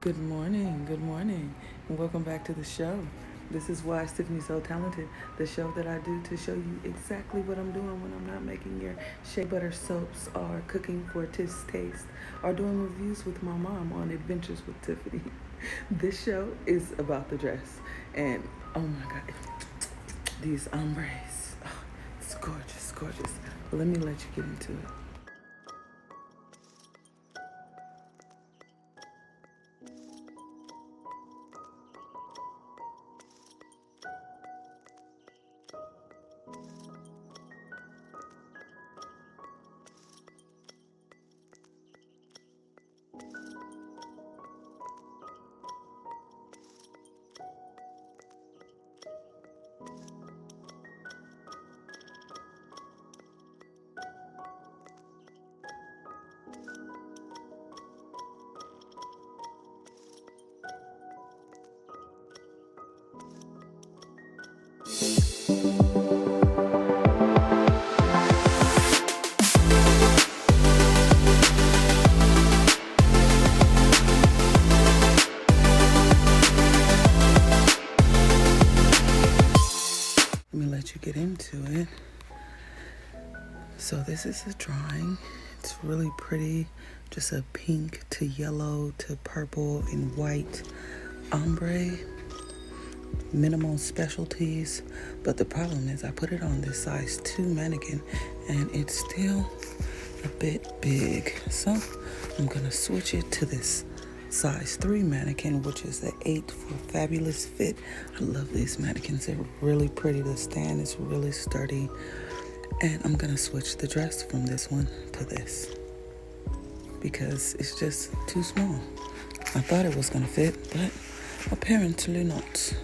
Good morning, and welcome back to the show. This is why Tiffany's so talented. The show that I do to show you exactly what I'm doing when I'm not making your shea butter soaps or cooking for Tiff's taste or doing reviews with my mom on Adventures with Tiffany. This show is about the dress, and oh my god, these ombres. Oh, it's gorgeous, gorgeous. But let me let you get into it. Let me let you get into it. So this is a drawing. It's really pretty. Just a pink to yellow to purple and white ombre. Minimal specialties. But the problem is I put it on this size 2 mannequin and it's still a bit big. So I'm gonna switch it to this size 3 mannequin, which is the 8 for fabulous fit. I love these mannequins. They're really pretty. The stand is really sturdy. And I'm gonna switch the dress from this one to this because it's just too small. I thought it was gonna fit, but apparently not.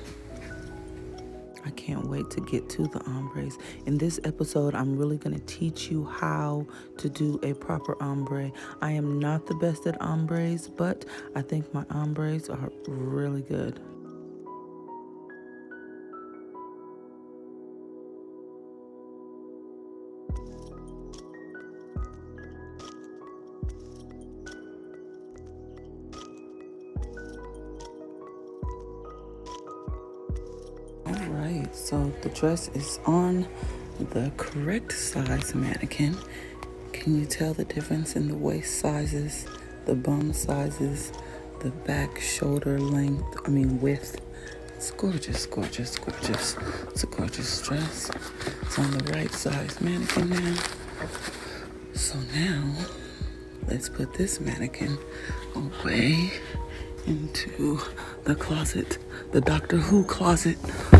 I can't wait to get to the ombres. In this episode, I'm really going to teach you how to do a proper ombre. I am not the best at ombres, but I think my ombres are really good. Alright, so the dress is on the correct size mannequin. Can you tell the difference in the waist sizes, the bum sizes, the back shoulder width? It's gorgeous, gorgeous, gorgeous. It's a gorgeous dress. It's on the right size mannequin now. So now, let's put this mannequin away into the closet, the Doctor Who closet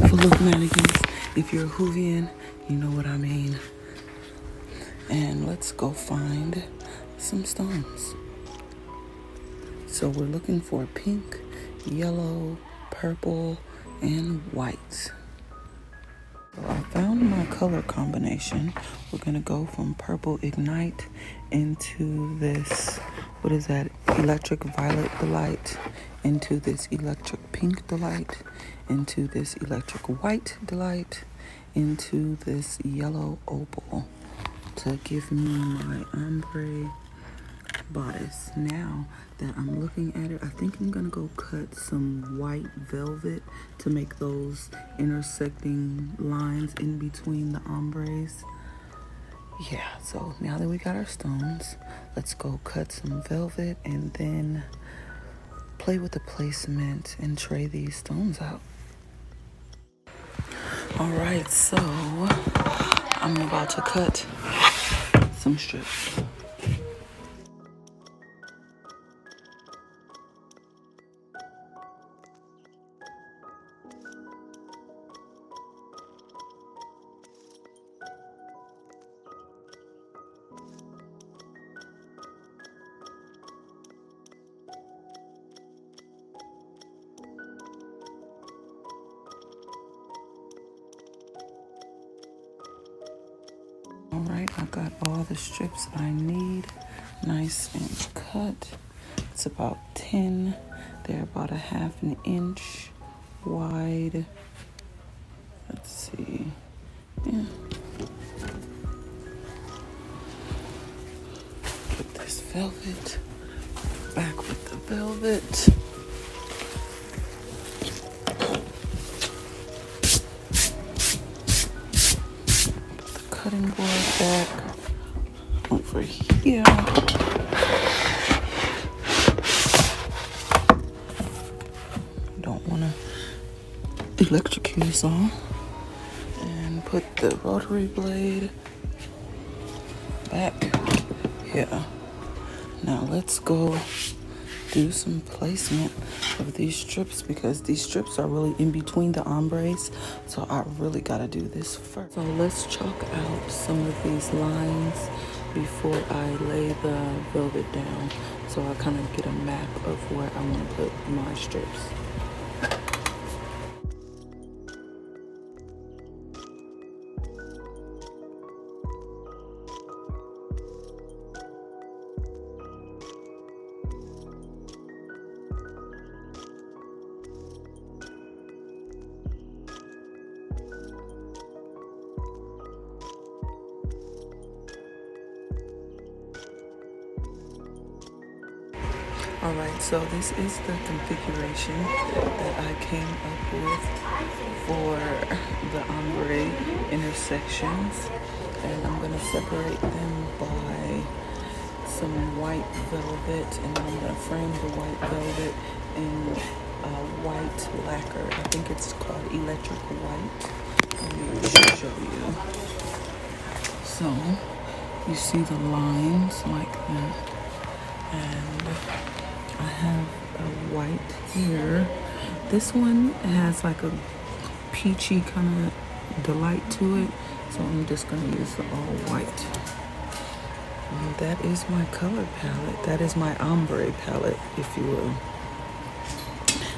full of mannequins. If you're a Whovian, you know what I mean. And let's go find some stones. So we're looking for pink, yellow, purple, and white. So I found my color combination. We're gonna go from purple ignite into this, what is that, electric violet delight, into this electric pink delight, into this electric white delight, into this yellow opal to give me my ombre bodice. Now that I'm looking at it, I think I'm gonna go cut some white velvet to make those intersecting lines in between the ombres. Yeah, so now that we got our stones, let's go cut some velvet and then play with the placement and tray these stones out. All right, so I'm about to cut some strips. All right, I got all the strips I need nice and cut. It's about 10. They're about a half an inch wide. Let's see. Yeah. Put this velvet back with the velvet. cutting board back over here. Don't want to electrocute us all. And put the rotary blade back here. Now let's go do some placement of these strips because these strips are really in between the ombres, so I really gotta do this first. So let's chalk out some of these lines before I lay the velvet down, so I kind of get a map of where I want to put my strips. Alright, so this is the configuration that I came up with for the ombre intersections, and I'm going to separate them by some white velvet, and then I'm going to frame the white velvet in white lacquer. I think it's called electric white. Let me show you. So you see the lines like that, and I have a white here. This one has like a peachy kind of delight to it, so I'm just going to use the all white. And that is my color palette. That is my ombre palette, if you will.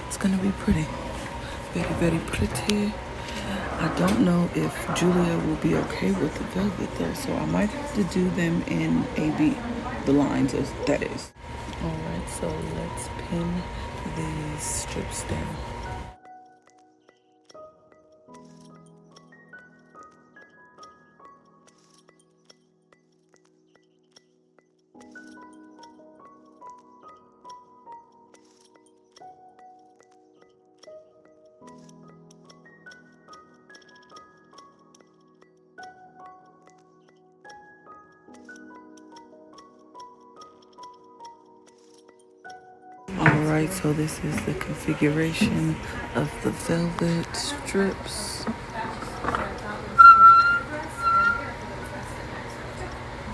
It's going to be pretty. Very, very pretty. I don't know if Julia will be okay with the velvet though, so I might have to do them in AB, the lines, that is. Alright, so let's pin these strips down. Alright, so this is the configuration of the velvet strips.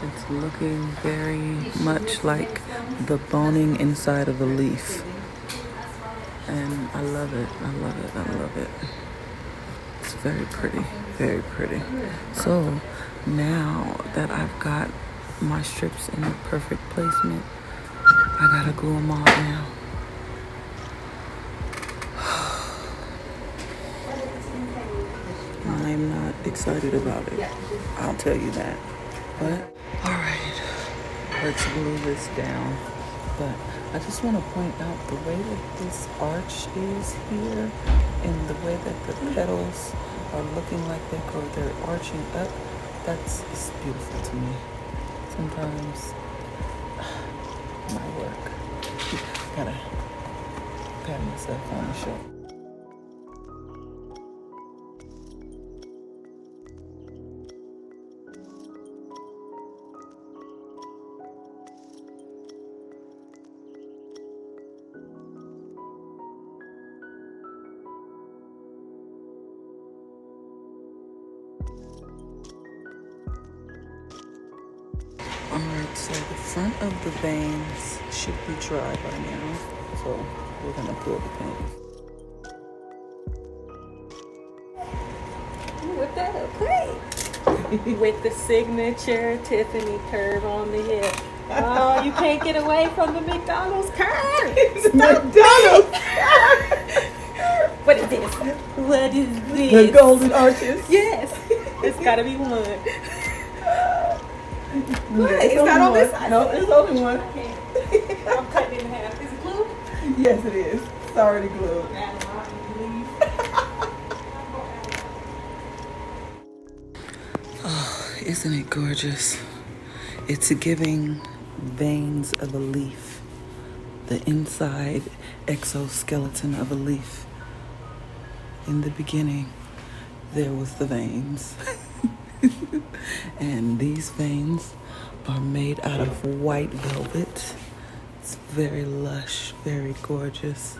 It's looking very much like the boning inside of a leaf. And I love it, I love it, I love it. It's very pretty, very pretty. So now that I've got my strips in the perfect placement, I gotta glue them all down. I'm not excited about it, I'll tell you that. But, alright, let's glue this down. But I just want to point out the way that this arch is here and the way that the petals are looking like they're arching up. That's beautiful to me. Sometimes my work. Gotta pat myself on the shoulder. Alright, so the front of the veins should be dry by now, so we're gonna pull the pins. Whip that up quick. With the signature Tiffany curve on the hip. Oh, you can't get away from the McDonald's curve. McDonald's! What is this? What is this? The golden arches? Yes. It's gotta be one. What? It's not on this side. No, it's only one. I'm cutting it in half. Is it glued? Yes, it is. It's already glued. Oh, isn't it gorgeous? It's giving veins of a leaf. The inside exoskeleton of a leaf. In the beginning, there was the veins. And these veins are made out of white velvet. It's very lush, very gorgeous.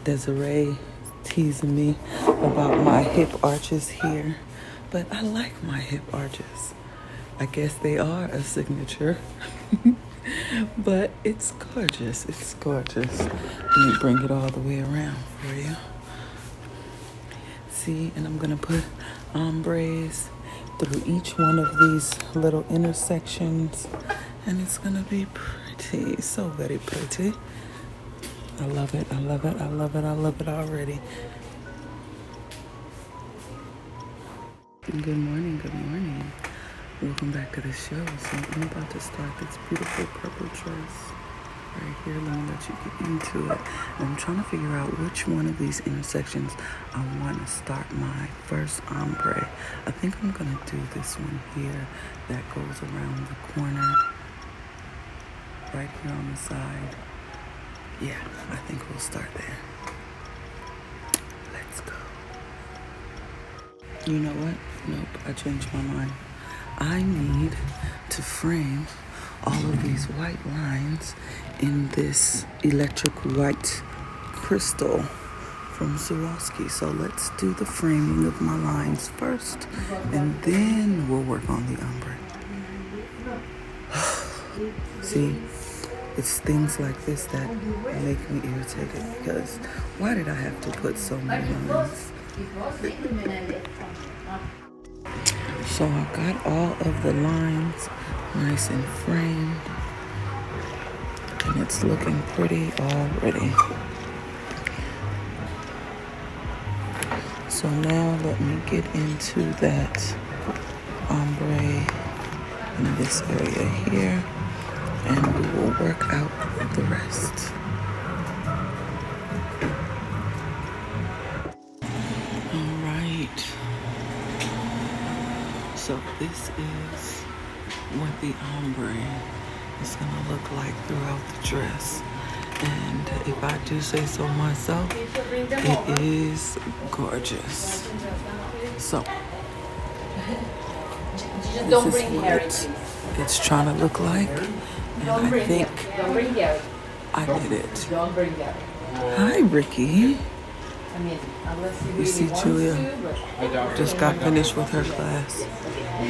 Desiree teasing me about my hip arches here, but I like my hip arches. I guess they are a signature, but it's gorgeous. It's gorgeous. Let me bring it all the way around for you. See, and I'm gonna put ombres through each one of these little intersections, and it's gonna be pretty, so very pretty. I love it, I love it, I love it, I love it already. Good morning, good morning. Welcome back to the show. So I'm about to start this beautiful purple dress right here. Let me let you get into it. And I'm trying to figure out which one of these intersections I want to start my first ombre. I think I'm gonna do this one here that goes around the corner right here on the side. Yeah, I think we'll start there. Let's go. You know what? Nope, I changed my mind. I need to frame all of these white lines in this electric white crystal from Swarovski. So let's do the framing of my lines first, and then we'll work on the ombre. See, it's things like this that make me irritated, because why did I have to put so many lines? So I got all of the lines nice and framed, and it's looking pretty already. So now let me get into that ombre in this area here, and we will work out the rest. All right. So this is what the ombre is gonna look like throughout the dress. And if I do say so myself, it is gorgeous. So this is what it's trying to look like. And I think I did it. Hi, Ricky. You see, Julia just got finished with her class.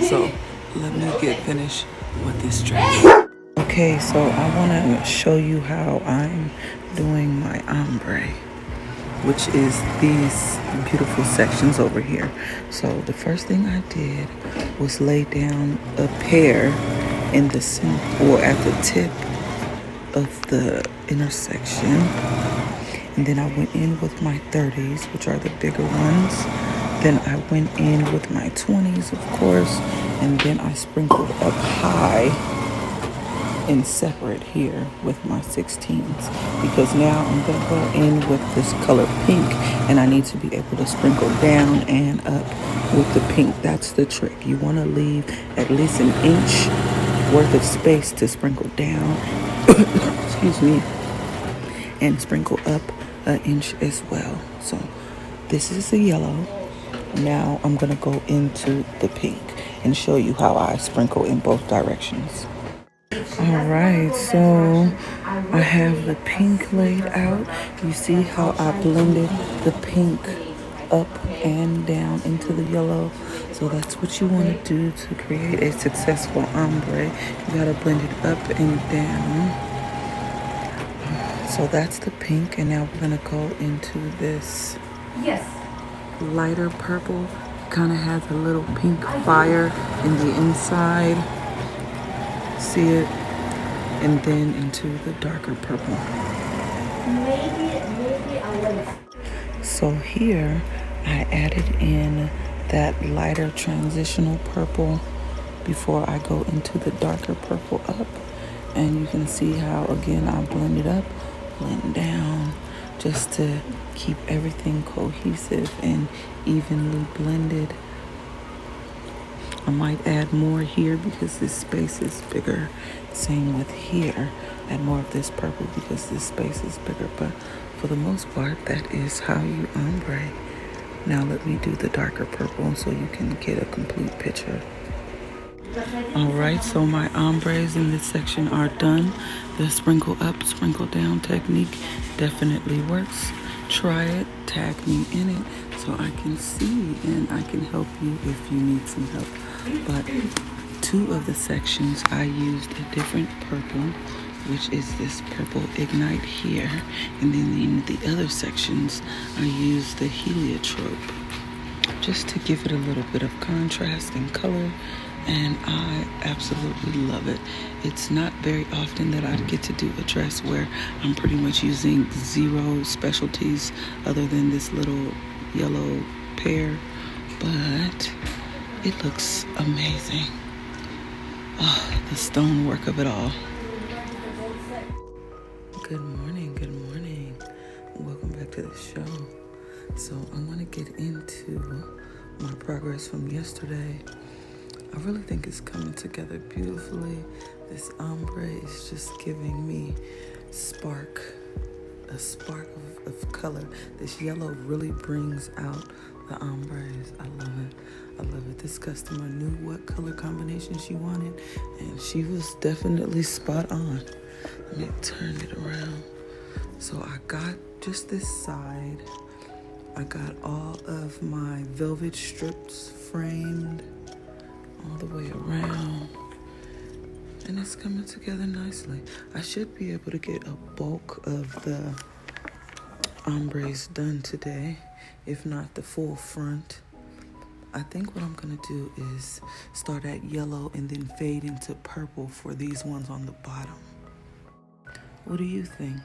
So let me get finished with this dress. Okay, so I want to show you how I'm doing my ombre, which is these beautiful sections over here. So the first thing I did was lay down a pair in the center, or at the tip of the intersection. And then I went in with my 30s, which are the bigger ones. Then I went in with my 20s, of course. And then I sprinkled up high and separate here with my 16s. Because now I'm going to go in with this color pink. And I need to be able to sprinkle down and up with the pink. That's the trick. You want to leave at least an inch worth of space to sprinkle down. Excuse me. And sprinkle up an inch as well. So this is the yellow. Now I'm gonna go into the pink and show you how I sprinkle in both directions. All right, so I have the pink laid out. You see how I blended the pink up and down into the yellow. So that's what you want to do to create a successful ombre. You gotta blend it up and down. So that's the pink, and now we're gonna go into this lighter purple. Kind of has a little pink fire in the inside. See it? And then into the darker purple. So here I added in that lighter transitional purple before I go into the darker purple up. And you can see how, again, I blend it up, blend down, just to keep everything cohesive and evenly blended. I might add more here because this space is bigger. Same with here. Add more of this purple because this space is bigger. But for the most part, that is how you ombre. Now let me do the darker purple so you can get a complete picture. Alright, so my ombres in this section are done. The sprinkle up, sprinkle down technique definitely works. Try it, tag me in it so I can see and I can help you if you need some help. But two of the sections I used a different purple, which is this purple ignite here. And then in the other sections, I used the heliotrope just to give it a little bit of contrast and color, and I absolutely love it. It's not very often that I get to do a dress where I'm pretty much using zero specialties other than this little yellow pear, but it looks amazing. Oh, the stonework of it all. Good morning, good morning. Welcome back to the show. So I want to get into my progress from yesterday. I really think it's coming together beautifully. This ombre is just giving me a spark of color. This yellow really brings out the ombres. I love it. I love it. This customer knew what color combination she wanted, and she was definitely spot on. Let me turn it around. So I got just this side. I got all of my velvet strips framed all the way around, and it's coming together nicely. I should be able to get a bulk of the ombres done today, if not the full front. I think what I'm gonna do is start at yellow and then fade into purple for these ones on the bottom. What do you think?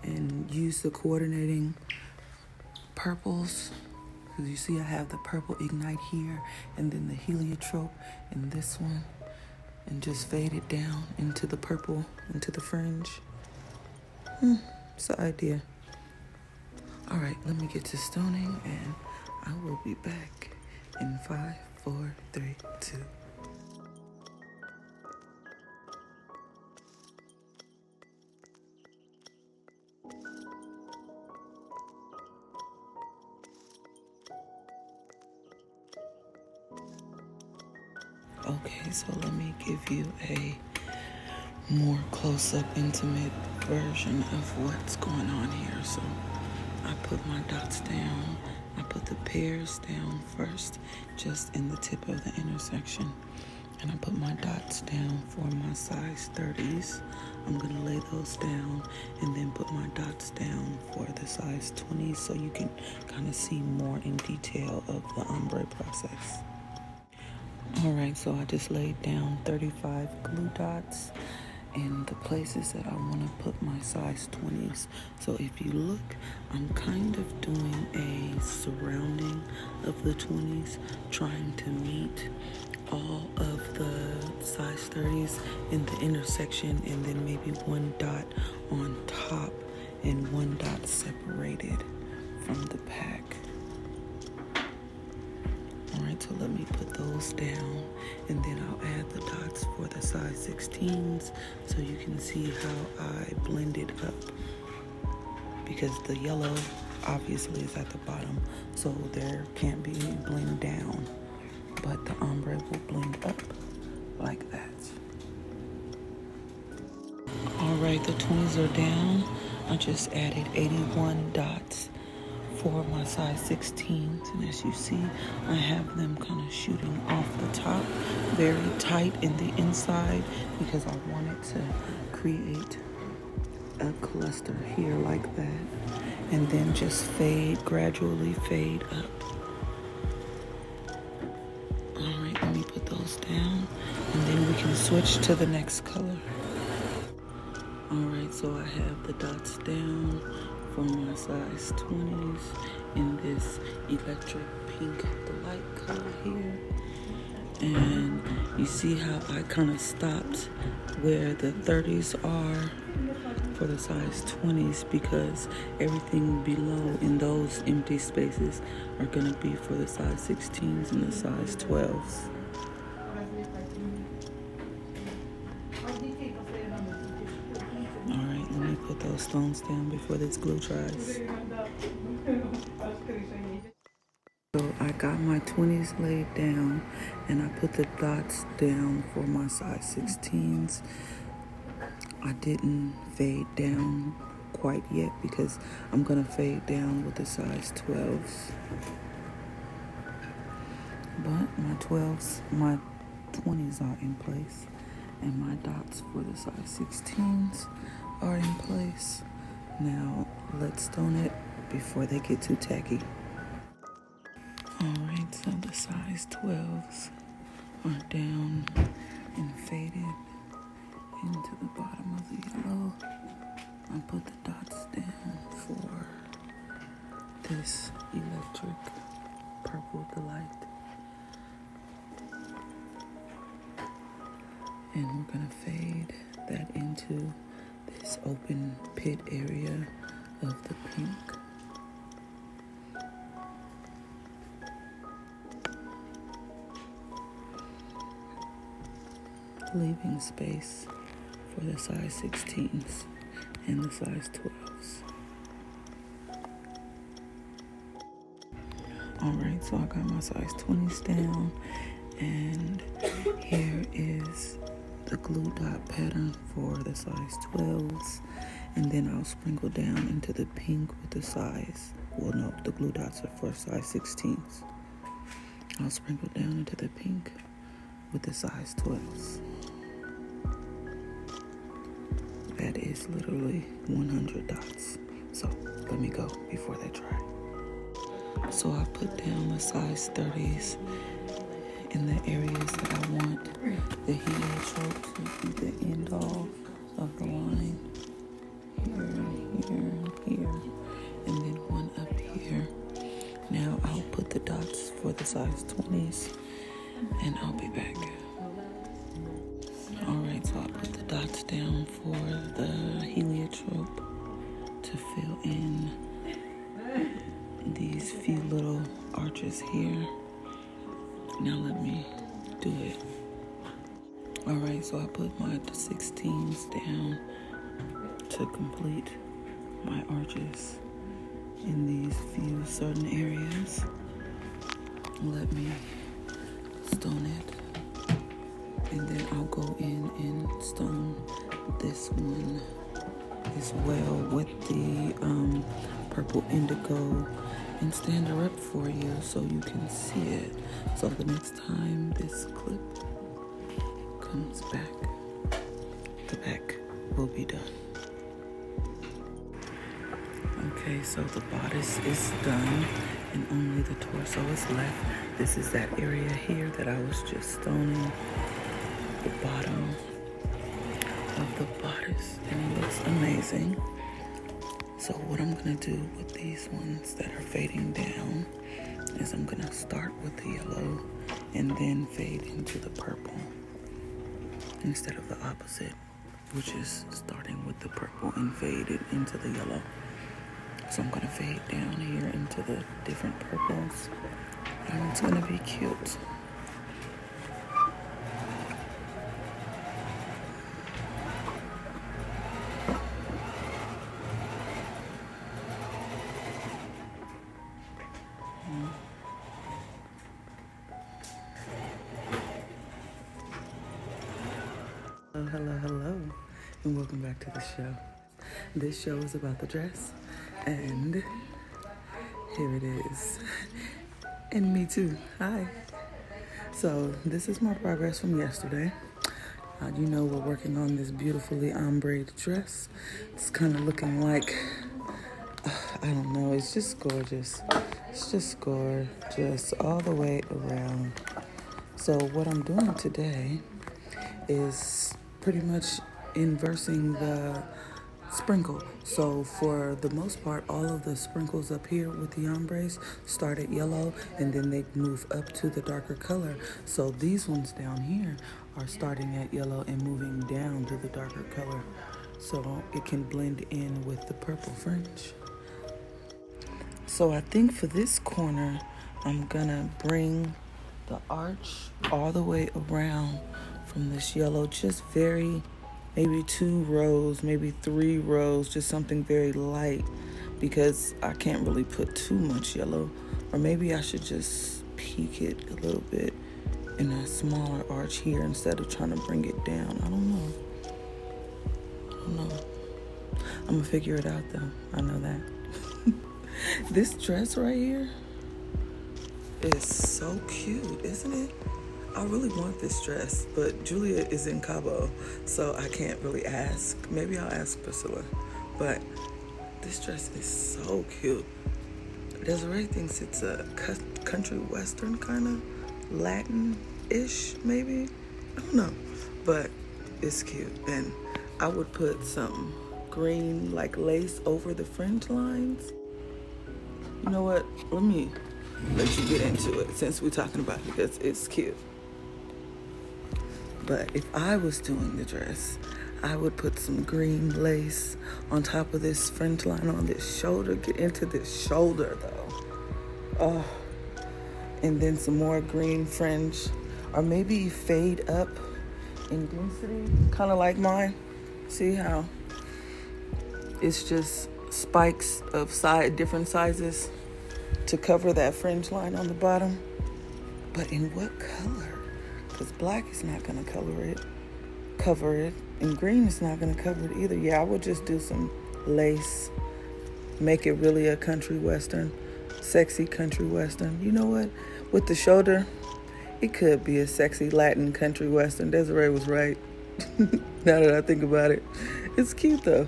And use the coordinating purples, because you see I have the purple ignite here and then the heliotrope in this one, and just fade it down into the purple, into the fringe. It's an idea. All right, let me get to stoning and I will be back in 5, 4, 3, 2. Okay, so let me give you a more close-up, intimate version of what's going on here. So I put my dots down. I put the pairs down first, just in the tip of the intersection. And I put my dots down for my size 30s. I'm gonna lay those down and then put my dots down for the size 20s so you can kind of see more in detail of the ombre process. All right, so I just laid down 35 glue dots in the places that I want to put my size 20s. So if you look, I'm kind of doing a surrounding of the 20s, trying to meet all of the size 30s in the intersection, and then maybe one dot on top and one dot separated from the pack. Alright, so let me put those down, and then I'll add the dots for the size 16s so you can see how I blend it up, because the yellow obviously is at the bottom, so there can't be any blend down, but the ombre will blend up like that. Alright, the 20s are down. I just added 81 dots for my size 16s, and as you see, I have them kind of shooting off the top, very tight in the inside, because I wanted to create a cluster here like that, and then just gradually fade up. Alright, let me put those down, and then we can switch to the next color. Alright, so I have the dots down for my size 20s in this electric pink, the light color here. And you see how I kind of stopped where the 30s are for the size 20s, because everything below in those empty spaces are going to be for the size 16s and the size 12s. Alright, let me put those stones down before this glue dries. So I got my 20s laid down and I put the dots down for my size 16s. I didn't fade down quite yet because I'm gonna fade down with the size 12s. But my 20s are in place and my dots for the size 16s are in place. Now let's stone it before they get too tacky. Alright, so the size 12s are down and faded into the bottom of the yellow. I put the dots down for this electric purple delight. And we're gonna fade that into this open pit area of the pink. Leaving space for the size 16s and the size 12s. Alright, so I got my size 20s down, and here is the glue dot pattern for the size 12s, and then I'll sprinkle down into the pink with the size, well no, the glue dots are for size 16s. I'll sprinkle down into the pink with the size 12s. That is literally 100 dots. So let me go before they dry. So I put down the size 30s in the areas that I want the heliotrope to be the end all of the line. Here, and then one up here. Now I'll put the dots for the size 20s and I'll be back. Alright, so I'll put the dots down for the heliotrope to fill in these few little arches here. Now let me do it. Alright, so I put my 16s down to complete my arches in these few certain areas. Let me stone it. And then I'll go in and stone this one as well with the purple indigo and stand her up for you so you can see it. So the next time this clip comes back, the back will be done. Okay, so the bodice is done and only the torso is left. This is that area here that I was just stoning. The bottom of the bodice, and it looks amazing. So what I'm gonna do with these ones that are fading down is I'm gonna start with the yellow and then fade into the purple instead of the opposite, which is starting with the purple and fade it into the yellow. So I'm gonna fade down here into the different purples, and it's gonna be cute. Hello, and welcome back to the show. This show is about the dress, and here it is. And me too. Hi. So this is my progress from yesterday. You know, we're working on this beautifully ombre dress. It's kind of looking like, I don't know, it's just gorgeous. It's just gorgeous all the way around. So what I'm doing today is pretty much inversing the sprinkle. So for the most part, all of the sprinkles up here with the ombres start at yellow and then they move up to the darker color. So these ones down here are starting at yellow and moving down to the darker color, so it can blend in with the purple fringe. So I think for this corner, I'm gonna bring the arch all the way around from this yellow, just very, maybe 2 rows, maybe 3 rows, just something very light, because I can't really put too much yellow. Or maybe I should just peak it a little bit in a smaller arch here instead of trying to bring it down. I don't know. I'm gonna figure it out though. I know that. This dress right here is so cute, isn't it? I really want this dress, but Julia is in Cabo, so I can't really ask. Maybe I'll ask Priscilla, but this dress is so cute. Desiree thinks it's a country western kind of Latin-ish, maybe. I don't know, but it's cute. And I would put some green like lace over the fringe lines. You know what? Let me let you get into it since we're talking about it because it's cute. But if I was doing the dress, I would put some green lace on top of this fringe line on this shoulder. Get into this shoulder though. Oh, and then some more green fringe, or maybe fade up in density, kind of like mine. See how it's just spikes of different sizes to cover that fringe line on the bottom. But in what color? Because black is not going to cover it, and green is not going to cover it either. Yeah, I would just do some lace, make it really a country western, sexy country western. You know what? With the shoulder, it could be a sexy Latin country western. Desiree was right. Now that I think about it, it's cute though.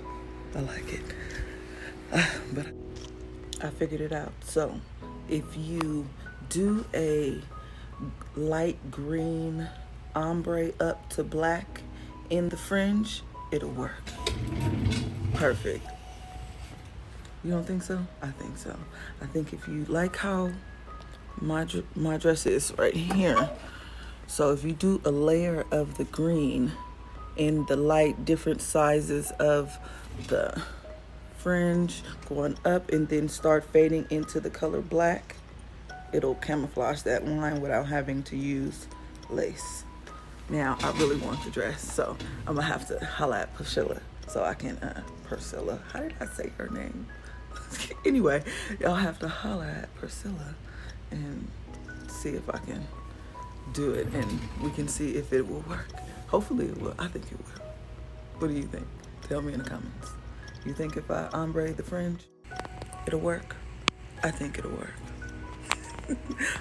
I like it. But I figured it out. So if you do a light green ombre up to black in the fringe, it'll work. Perfect. You don't think so? I think so. I think if you like how my dress is right here, so if you do a layer of the green in the light different sizes of the fringe going up and then start fading into the color black, it'll camouflage that line without having to use lace. Now I really want the dress, so I'm gonna have to holla at Priscilla so I can Priscilla, how did I say her name? Anyway, y'all have to holla at Priscilla and see if I can do it, and we can see if it will work. Hopefully it will. I think it will. What do you think? Tell me in the comments. You think if I ombre the fringe, it'll work? I think it'll work.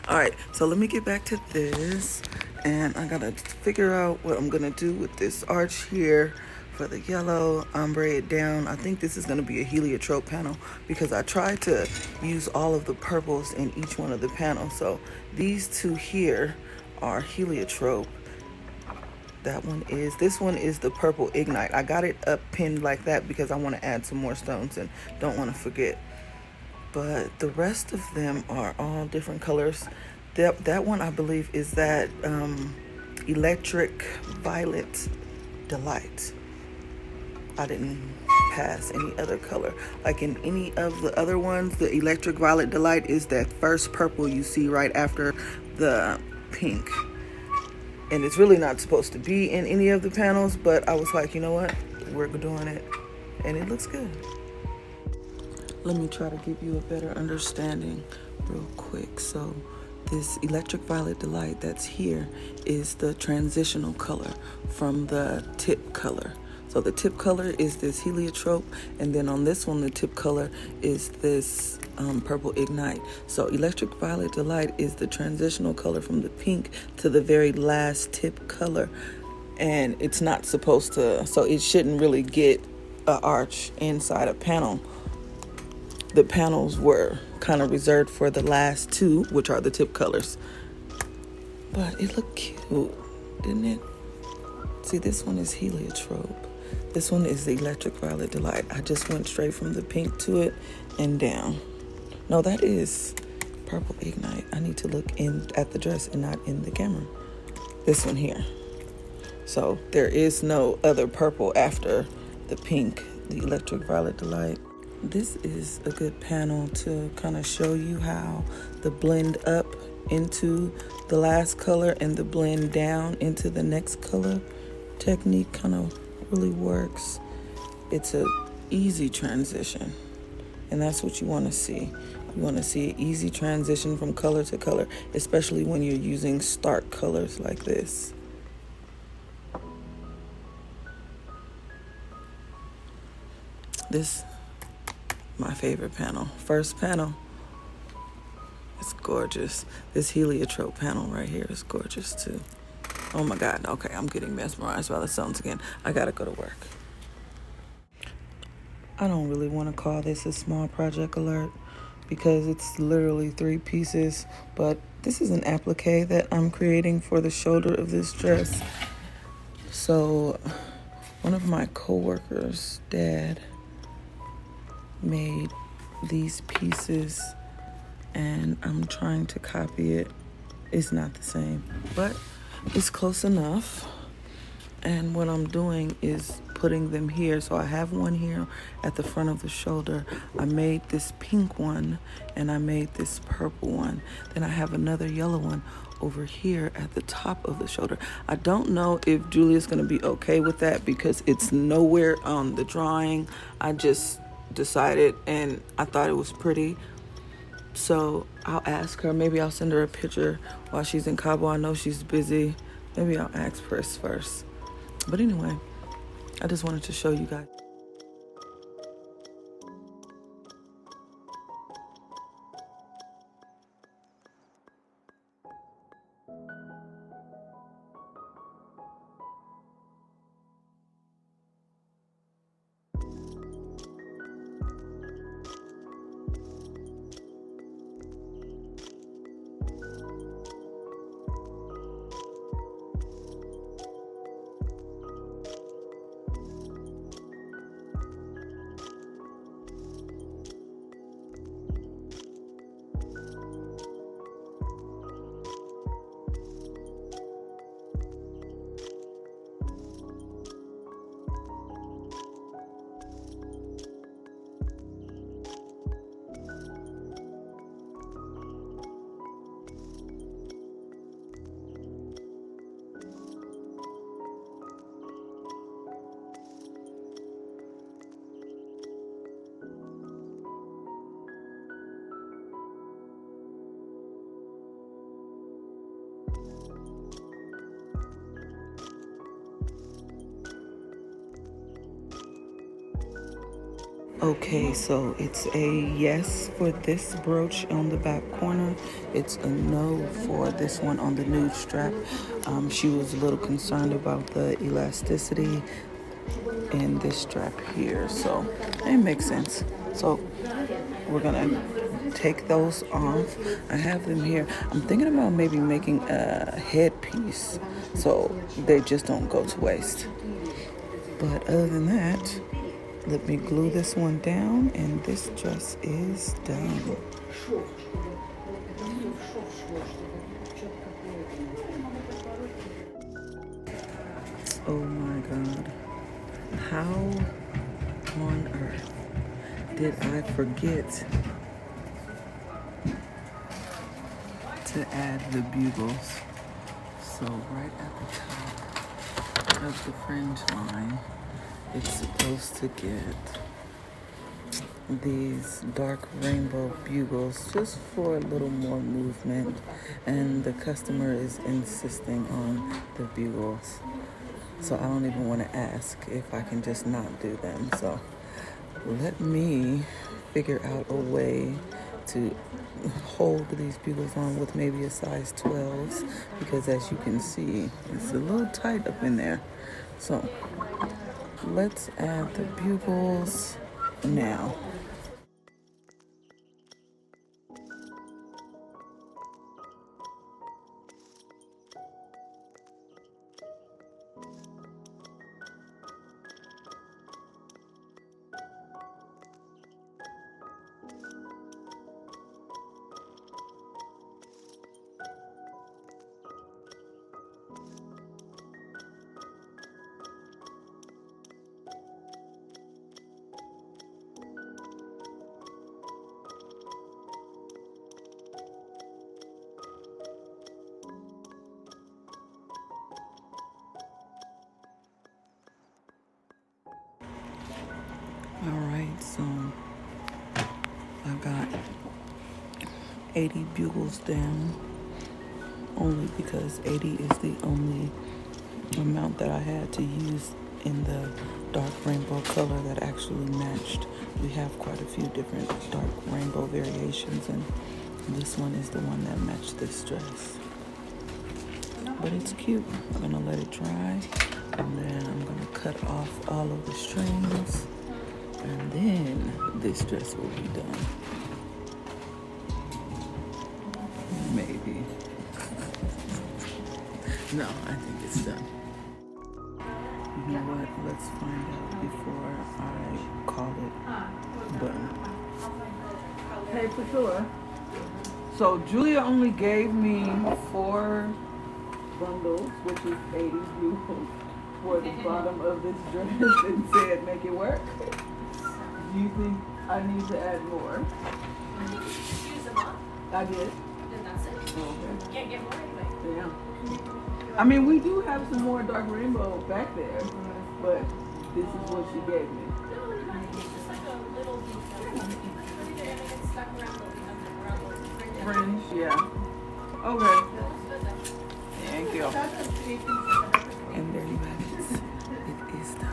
All right, so let me get back to this, and I gotta figure out what I'm gonna do with this arch here for the yellow, ombre it down. I think this is gonna be a heliotrope panel because I tried to use all of the purples in each one of the panels. So these two here are heliotrope. This one is the purple ignite. I got it up pinned like that because I want to add some more stones and don't want to forget. But the rest of them are all different colors. That one I believe is that electric violet delight. I didn't pass any other color. Like in any of the other ones, the electric violet delight is that first purple you see right after the pink. And it's really not supposed to be in any of the panels, but I was like, you know what? We're doing it, and it looks good. Let me try to give you a better understanding real quick. So this electric violet delight that's here is the transitional color from the tip color. So the tip color is this heliotrope, and then on this one, the tip color is this purple ignite. So electric violet delight is the transitional color from the pink to the very last tip color, and it's not supposed to, so it shouldn't really get an arch inside a panel. The panels were kind of reserved for the last two, which are the tip colors. But it looked cute, didn't it? See, this one is heliotrope. This one is the electric violet delight. I just went straight from the pink to it and down. No, that is purple ignite. I need to look in at the dress and not in the camera. This one here. So there is no other purple after the pink, the electric violet delight. This is a good panel to kind of show you how the blend up into the last color and the blend down into the next color technique kind of really works. It's a easy transition, and that's what you want to see. You want to see an easy transition from color to color, especially when you're using stark colors like this. This, my favorite panel. First panel. It's gorgeous. This heliotrope panel right here is gorgeous too. Oh my God. Okay, I'm getting mesmerized by the sounds again. I gotta go to work. I don't really want to call this a small project alert because it's literally 3 pieces, but this is an applique that I'm creating for the shoulder of this dress. So one of my coworkers' dad made these pieces and I'm trying to copy it. It's not the same, but it's close enough. And what I'm doing is putting them here. So I have one here at the front of the shoulder. I made this pink one and I made this purple one. Then I have another yellow one over here at the top of the shoulder. I don't know if Julia's gonna be okay with that because it's nowhere on the drawing. I just decided and I thought it was pretty. So I'll ask her. Maybe I'll send her a picture while she's in Cabo. I know she's busy. Maybe I'll ask Chris first. But anyway, I just wanted to show you guys. Okay, so it's a yes for this brooch on the back corner. It's a no for this one on the nude strap. She was a little concerned about the elasticity in this strap here, so it makes sense. So we're gonna take those off. I have them here. I'm thinking about maybe making a headpiece so they just don't go to waste. But other than that, let me glue this one down and this dress is done. Oh my God. How on earth did I forget to add the bugles? So right at the top of the fringe line, it's supposed to get these dark rainbow bugles just for a little more movement, and the customer is insisting on the bugles, so I don't even want to ask if I can just not do them. So let me figure out a way to hold these bugles on with maybe a size 12s, because as you can see, it's a little tight up in there. So let's add the bugles now. All right, so I've got 80 bugles down, only because 80 is the only amount that I had to use in the dark rainbow color that actually matched. We have quite a few different dark rainbow variations, and this one is the one that matched this dress. But it's cute. I'm gonna let it dry, and then I'm gonna cut off all of the strings, and then this dress will be done. Maybe. No, I think it's done. You know what? Let's find out before I call it done. Hey, for sure. So Julia only gave me 4 bundles, which is 80 bugles, for the bottom of this dress and said make it work. Do you think I need to add more? I think you should just use them up. I did. Then that's it. Oh, okay. You can't get more anyway. Yeah. I mean, we do have some more dark rainbow back there, but this is what she gave me. No, it's just like a little detail. Maybe they're gonna get stuck around the Fringe, yeah. Okay. Thank you. And there you have it. It is done.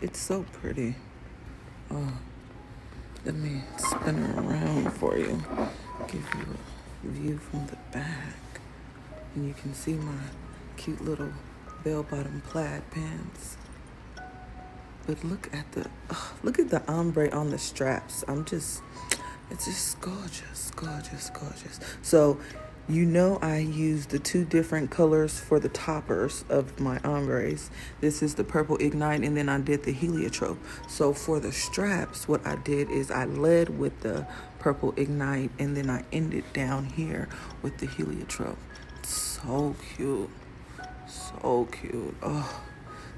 It's so pretty. Oh, let me spin her around for you. Give you a view from the back. And you can see my cute little bell-bottom plaid pants. But look at the ombre on the straps. It's just gorgeous, gorgeous, gorgeous. So, you know I used the 2 different colors for the toppers of my ombres. This is the purple ignite, and then I did the heliotrope. So for the straps, what I did is I led with the purple ignite, and then I ended down here with the heliotrope. It's so cute, so cute. Oh,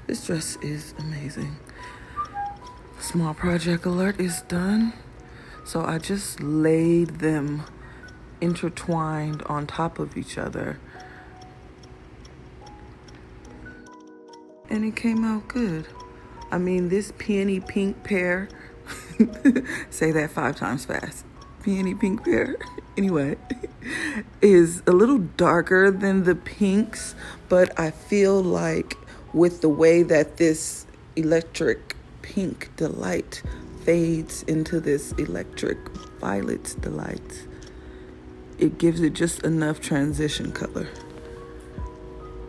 this dress is amazing. Small project alert is done. So I just laid them intertwined on top of each other, and it came out good. I mean, this peony pink pear, say that 5 times fast, peony pink pear, anyway, is a little darker than the pinks, but I feel like with the way that this electric pink delight fades into this electric violet delight, it gives it just enough transition color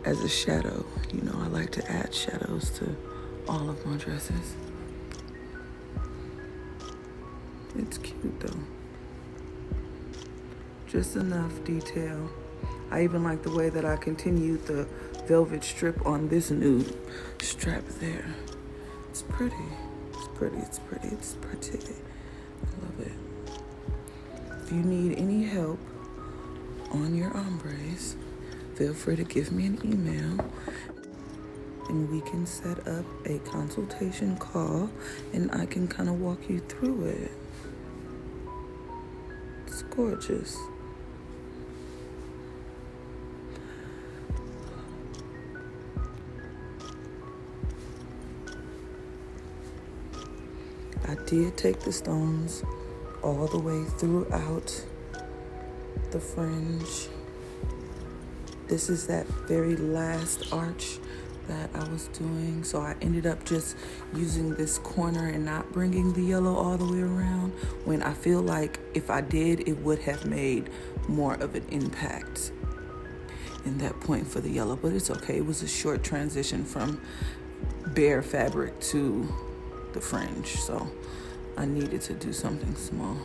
as a shadow. You know, I like to add shadows to all of my dresses. It's cute though. Just enough detail. I even like the way that I continued the velvet strip on this nude strap there. It's pretty. It's pretty, it's pretty, it's pretty. I love it. If you need any help on your ombres, feel free to give me an email and we can set up a consultation call and I can kind of walk you through it. It's gorgeous. I did take the stones all the way throughout the fringe. This is that very last arch that I was doing, so I ended up just using this corner and not bringing the yellow all the way around, when I feel like if I did, it would have made more of an impact in that point for the yellow, but it's okay. It was a short transition from bare fabric to the fringe, so I needed to do something small.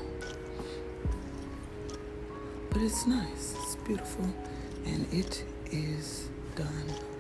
But it's nice, it's beautiful, And it is done.